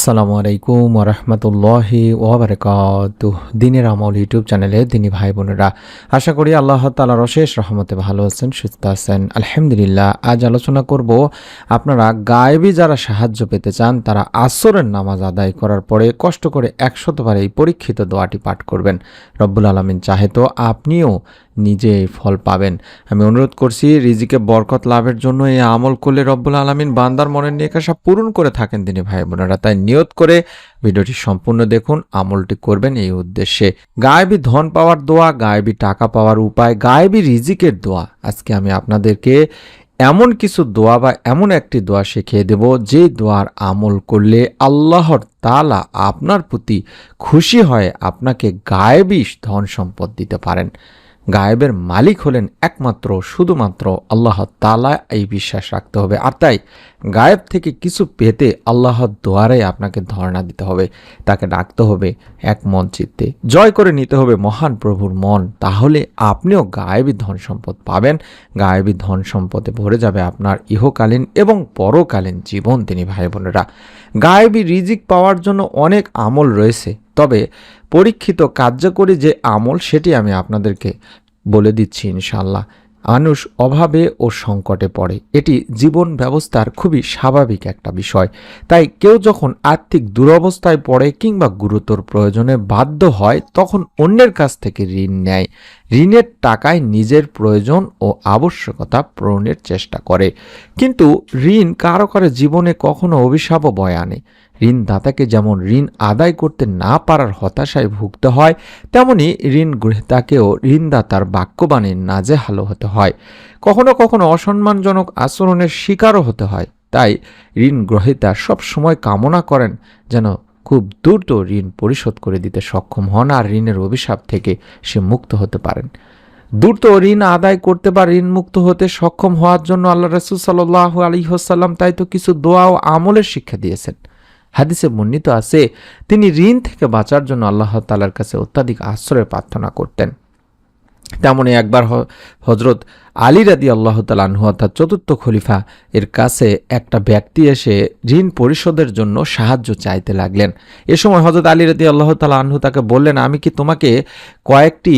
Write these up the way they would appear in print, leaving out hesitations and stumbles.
আসসালামু আলাইকুম ওরহমতুল্লাহি ওবরাকাতুহ। দিনের আমল ইউটিউব চ্যানেলে দিনী ভাই বোনেরা, আশা করি আল্লাহ তাআলার অশেষ রহমতে ভালো আছেন, সুস্থ আছেন। আলহামদুলিল্লাহ। আজ আলোচনা করব, আপনারা গায়েবী যারা সাহায্য পেতে চান তারা আসরের নামাজ আদায় করার পরে কষ্ট করে 100 বার এই পরীক্ষিত দোয়াটি পাঠ করবেন। রব্বুল আলামিন চাহে তো আপনিও নিজে ফল পাবেন। আমি অনুরোধ করছি, রিজিকে বরকত লাভের জন্য এই আমল করলে রব্বুল আলামিন বান্দার মনের নেকাশা পূরণ করে থাকেন দিনী ভাই বোনেরা। তাই নিয়ত করে ভিডিওটি সম্পূর্ণ দেখুন, আমলটি করবেন এই উদ্দেশ্যে। গায়েবী ধন পাওয়ার দোয়া, গায়েবী টাকা পাওয়ার উপায়, গায়েবী রিজিকের দোয়া। আজকে আমি আপনাদেরকে এমন কিছু দোয়া বা এমন একটি দোয়া শিখিয়ে দেব, যে দোয়ার আমল করলে আল্লাহর তাআলা আপনার প্রতি খুশি হয়ে আপনাকে গায়েবী ধন সম্পদ দিতে পারেন। গায়েবের মালিক হলেন একমাত্র শুধুমাত্র আল্লাহ তাআলা, এই বিশ্বাস রাখতে হবে। আর তাই গায়েব থেকে কিছু পেতে আল্লাহর দুয়ারে আপনাকে ধর্ণা দিতে হবে, তাকে ডাকতে হবে এক মন চিত্তে, জয় করে নিতে হবে মহান প্রভুর মন। তাহলে আপনিও গায়েবী ধন সম্পদ পাবেন। গায়েবী ধন সম্পদে ভরে যাবে আপনার ইহকালীন এবং পরকালীন জীবন তিনি ভাই বোনেরা। গায়েবী রিজিক পাওয়ার জন্য অনেক আমল রয়েছে, তবে পরীক্ষিত কার্যকরী যে আমল সেটি আমি আপনাদেরকে বলে দিচ্ছি ইনশাআল্লাহ। মানুষ অভাবে ও সংকটে পড়ে, এটি জীবন ব্যবস্থার খুবই স্বাভাবিক একটা বিষয়। তাই কেউ যখন আর্থিক দুরবস্থায় পড়ে কিংবা গুরুতর প্রয়োজনে বাধ্য হয়, তখন অন্যের কাছ থেকে ঋণ নেয়। ঋণের টাকায় নিজের প্রয়োজন ও আবশ্যকতা পূরণের চেষ্টা করে। কিন্তু ঋণ কারো কারো জীবনে কখনো অভিশাপও বয়ে আনে। ঋণদাতাকে যেমন ঋণ আদায় করতে না পারার হতাশায় ভুগতে হয়, তেমনি ঋণ গ্রহীতাকেও ঋণদাতার বাক্যবাণে নাজেহাল হতে হয়। কখনো কখনো অসম্মানজনক আচরণের শিকারও হতে হয়। তাই ঋণ গ্রহীতা সবসময় কামনা করেন যেন খুব দ্রুত ঋণ পরিশোধ করে দিতে সক্ষম হন, আর ঋণের অভিশাপ থেকে সে মুক্ত হতে পারেন। দ্রুত ঋণ আদায় করতে বা ঋণ মুক্ত হতে সক্ষম হওয়ার জন্য আল্লাহ রাসূল সাল্লাল্লাহু আলাইহি ওয়াসাল্লাম তাই তো কিছু দোয়া ও আমলের শিক্ষা দিয়েছেন। হাদিসে বর্ণিত আছে, তিনি ঋণ থেকে বাঁচার জন্য আল্লাহ তাআলার কাছে অত্যাধিক আশ্রয় প্রার্থনা করতেন। তেমনই একবার হযরত আলী রাদিয়াল্লাহু তাআলা আনহু, অর্থাৎ চতুর্থ খলিফা এর কাছে একটা ব্যক্তি এসে ঋণ পরিশোধের জন্য সাহায্য চাইতে লাগলেন। এ সময় হযরত আলী রাদিয়াল্লাহু তাআলা আনহু তাকে বললেন, আমি কি তোমাকে কয়েকটি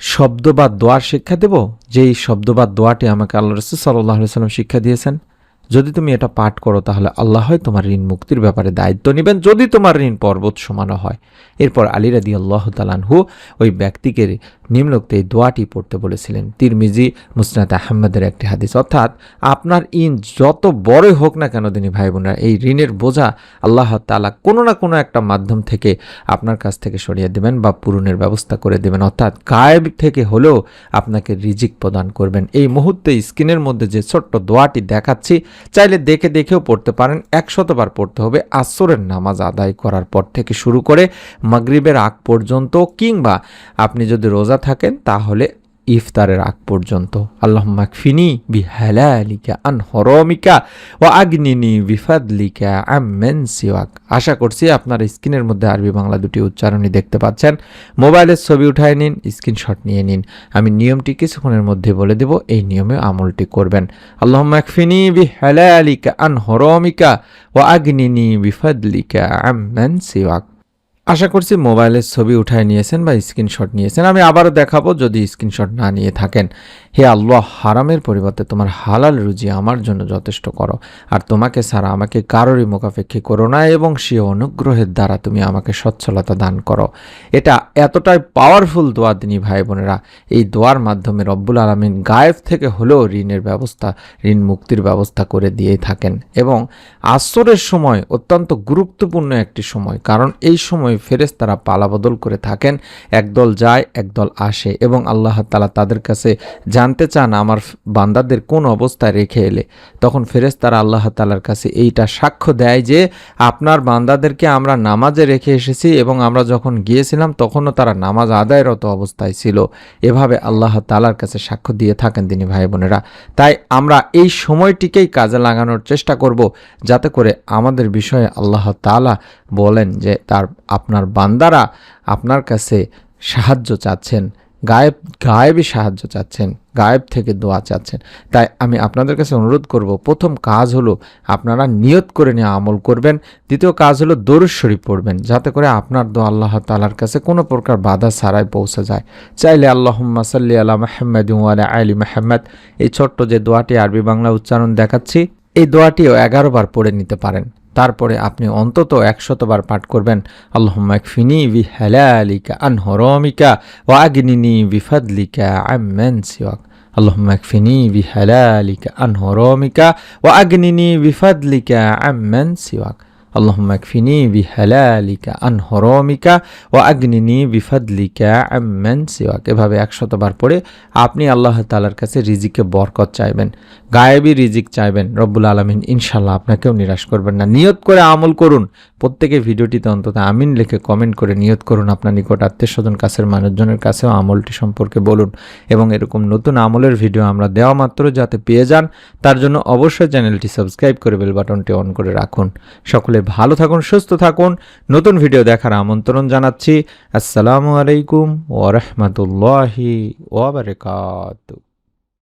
শব্দ বা দোয়ার শিক্ষা দেব, যেই শব্দ বা দোয়াটি আমাকে আল্লাহ রাসূল সাল্লাল্লাহু আলাইহি ওয়াসাল্লাম শিক্ষা দিয়েছেন। যদি তুমি এটা পাঠ করো তাহলে আল্লাহ তোমার ঋণ মুক্তির ব্যাপারে দায়িত্ব নেবেন, যদি তোমার ঋণ পর্বত সমানও হয়। এরপর আলী রাদিয়াল্লাহু তাআলা আনহু ওই ব্যক্তিকে নিম্নোক্ত এই দোয়াটি পড়তে বলেছিলেন। তিরমিজি মুসনাদ আহমদের একটি হাদিস। অর্থাৎ আপনার ঋণ যত বড়ই হোক না কেন দিনী ভাই বোনেরা, এই ঋণের বোঝা আল্লাহ তাআলা কোনো না কোনো একটা মাধ্যম থেকে আপনার কাছ থেকে সরিয়ে দেবেন বা পূরণের ব্যবস্থা করে দেবেন। অর্থাৎ গায়েব থেকে হলেও আপনাকে রিজিক প্রদান করবেন। এই মুহূর্তে স্ক্রিনের মধ্যে যে ছোট্ট দোয়াটি দেখাচ্ছি, চাইলে দেখে দেখেও পড়তে পারেন। 100 বার পড়তে হবে। আসরের নামাজ আদায় করার পর থেকে শুরু করে মাগরিবের আগ পর্যন্ত, কিংবা আপনি যদি রোজা থাকেন তাহলে ইফতারের আগ পর্যন্ত। আল্লাহুম্মা কফিনি বিহালালিকা আন হারামিকা ওয়া আগনিনি বিফাদলিকা আম্মান সিওয়াক। আশা করছি আপনার স্ক্রিনের মধ্যে আরবি বাংলা দুটি উচ্চারণই দেখতে পাচ্ছেন। মোবাইলের ছবি উঠায় নিন, স্ক্রিনশট নিয়ে নিন। আমি নিয়মটি কিছুক্ষণের মধ্যে বলে দেব, এই নিয়মে আমলটি করবেন। আল্লাহুম্মা কফিনি বিহালালিকা আন হারামিকা ওয়া আগনিনি বিফাদলিকা আম্মান সিওয়াক। আশা করছি মোবাইলের ছবি উঠায় নিয়েছেন বা স্ক্রিনশট নিয়েছেন। আমি আবারও দেখাবো যদি স্ক্রিনশট না নিয়ে থাকেন। হে আল্লাহ, হারামের পরিবর্তে তোমার হালাল রুজি আমার জন্য যথেষ্ট করো, আর তোমাকে ছাড়া আমাকে কারোরই মুখাপেক্ষী করো না, এবং সে অনুগ্রহের দ্বারা তুমি আমাকে সচ্ছলতা দান করো। এটা এতটাই পাওয়ারফুল দোয়া দিনী ভাই বোনেরা। এই দোয়ার মাধ্যমে রব্বুল আলামিন গায়েব থেকে হলেও ঋণের ব্যবস্থা, ঋণ মুক্তির ব্যবস্থা করে দিয়ে থাকেন। এবং আসরের সময় অত্যন্ত গুরুত্বপূর্ণ একটি সময়, কারণ এই সময় ফেরেশতারা পালাবদল করে থাকেন। একদল যায়, একদল আসে, এবং আল্লাহ তাআলা তাদের কাছে জানতে চান আমার বান্দাদের কোন অবস্থায় রেখে এলে। তখন ফেরেশতারা আল্লাহ তাআলার কাছে এইটা সাক্ষ্য দেয় যে আপনার বান্দাদেরকে আমরা নামাজে রেখে এসেছি, এবং আমরা যখন গিয়েছিলাম তখনও তারা নামাজ আদায়রত অবস্থায় ছিল। এভাবে আল্লাহ তাআলার কাছে সাক্ষ্য দিয়ে থাকেন দিনী ভাই বোনেরা। তাই আমরা এই সময়টিকেই কাজে লাগানোর চেষ্টা করব, যাতে করে আমাদের বিষয়ে আল্লাহ তাআলা বলেন যে আপনার বান্দারা আপনার কাছে সাহায্য চাচ্ছেন, গায়েবী সাহায্য চাচ্ছেন, গায়েব থেকে দোয়া চাচ্ছেন। তাই আমি আপনাদের কাছে অনুরোধ করব, প্রথম কাজ হলো আপনারা নিয়ত করে নিয়ে আমল করবেন। দ্বিতীয় কাজ হলো দরুদ শরীফ পড়বেন, যাতে করে আপনার দোয়া আল্লাহ তাআলার কাছে কোনো প্রকার বাধা ছাড়াই পৌঁছে যায়। চাইলে আল্লাহুম্মা সাল্লি আলা মুহাম্মাদ ওয়া আলা আলি মুহাম্মাদ, এই ছোট্ট যে দোয়াটি আরবি বাংলা উচ্চারণ দেখাচ্ছি, এই দোয়াটিও 11 বার পড়ে নিতে পারেন। তারপরে আপনি অন্তত 100 বার পাঠ করবেন, আল্লাহুম্মা ইকফিনি বিহালালিকা আন হারামিকা ওয়া আগনিনি বিফাদলিকা আম্মান সিওয়াক। আল্লাহুম্মা ইকফিনি বিহালালিকা আন হারামিকা ওয়া আগনিনি বিফাদলিকা আম্মান সিওয়াক। আল্লাহুম্মা ইকফিনি বিহালালিকা আন হারামিকা ওয়া আগনিনি বিফাদলিকা আম্মান সিওয়াক। এভাবে 100 বার পড়ে আপনি আল্লাহ তাআলার কাছে রিজিকে বরকত চাইবেন, গায়েবী রিজিক চাইবেন। রব্বুল আলামিন ইনশাআল্লাহ আপনাকেও নিরাশ করবেন না। নিয়ত করে আমল করুন। প্রত্যেকে ভিডিওটিতে অন্তত আমিন লিখে কমেন্ট করে নিয়ত করুন। আপনার নিকট আত্মীয়স্বজন, কাছের মানুষজনের কাছেও আমলটি সম্পর্কে বলুন। এবং এরকম নতুন আমলের ভিডিও আমরা দেওয়া মাত্র যাতে পেয়ে যান, তার জন্য অবশ্যই চ্যানেলটি সাবস্ক্রাইব করে বেল বাটনটি অন করে রাখুন। সকলে ভালো থাকুন, সুস্থ থাকুন। নতুন ভিডিও দেখার আমন্ত্রণ জানাচ্ছি। আসসালামু আলাইকুম ওয়া রাহমাতুল্লাহি ওয়া বারাকাতুহু।